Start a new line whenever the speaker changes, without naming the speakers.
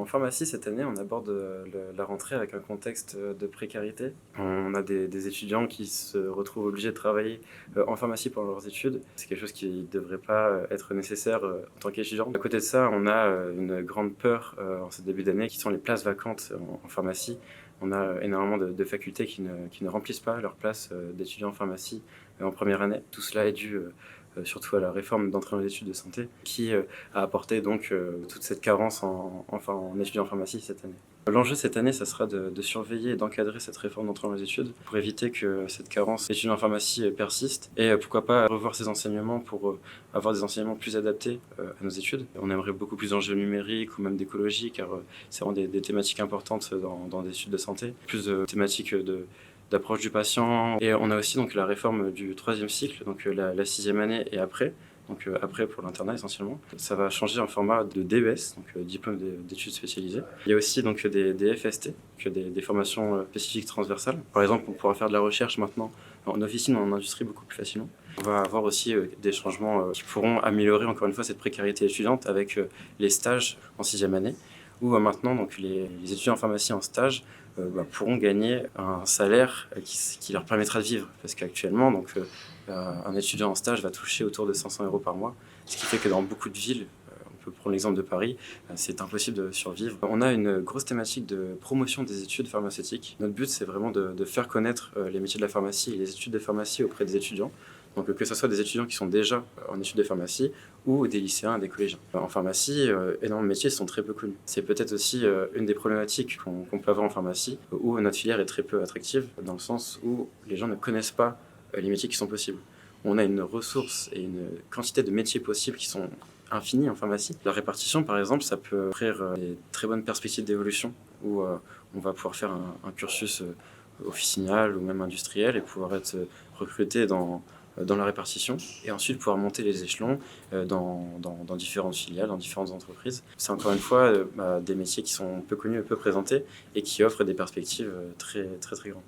En pharmacie, cette année, on aborde la rentrée avec un contexte de précarité. On a des étudiants qui se retrouvent obligés de travailler en pharmacie pendant leurs études. C'est quelque chose qui ne devrait pas être nécessaire en tant qu'étudiant. À côté de ça, on a une grande peur en ce début d'année qui sont les places vacantes en pharmacie. On a énormément de facultés qui ne remplissent pas leur place d'étudiants en pharmacie en première année. Tout cela est dû surtout à la réforme d'entrée en études de santé qui a apporté donc toute cette carence en étudiants en pharmacie cette année. L'enjeu cette année, ça sera de surveiller et d'encadrer cette réforme d'entrée en études pour éviter que cette carence d'étudiants en pharmacie persiste et pourquoi pas revoir ces enseignements pour avoir des enseignements plus adaptés à nos études. On aimerait beaucoup plus d'enjeux numériques ou même d'écologie car c'est vraiment des thématiques importantes dans des études de santé. Plus de thématiques d'approche du patient. Et on a aussi donc la réforme du 3e cycle, donc la 6e année et après. Donc après pour l'internat essentiellement. Ça va changer en format de DES, donc diplôme d'études spécialisées. Il y a aussi donc des FST, donc des formations spécifiques transversales. Par exemple, on pourra faire de la recherche maintenant en officine ou en industrie beaucoup plus facilement. On va avoir aussi des changements qui pourront améliorer encore une fois cette précarité étudiante avec les stages en 6e année, où maintenant donc, les étudiants en pharmacie en stage pourront gagner un salaire qui leur permettra de vivre. Parce qu'actuellement, donc, un étudiant en stage va toucher autour de 500 € par mois, ce qui fait que dans beaucoup de villes, on peut prendre l'exemple de Paris, c'est impossible de survivre. On a une grosse thématique de promotion des études pharmaceutiques. Notre but, c'est vraiment de faire connaître les métiers de la pharmacie et les études de pharmacie auprès des étudiants. Donc que ce soit des étudiants qui sont déjà en études de pharmacie ou des lycéens et des collégiens. En pharmacie, énormément de métiers sont très peu connus. C'est peut-être aussi une des problématiques qu'on peut avoir en pharmacie, où notre filière est très peu attractive, dans le sens où les gens ne connaissent pas les métiers qui sont possibles. On a une ressource et une quantité de métiers possibles qui sont infinies en pharmacie. La répartition, par exemple, ça peut offrir des très bonnes perspectives d'évolution, où on va pouvoir faire un cursus officinal ou même industriel et pouvoir être recruté dans la répartition et ensuite pouvoir monter les échelons dans différentes filiales, dans différentes entreprises. C'est encore une fois des métiers qui sont peu connus et peu présentés et qui offrent des perspectives très, très, très grandes.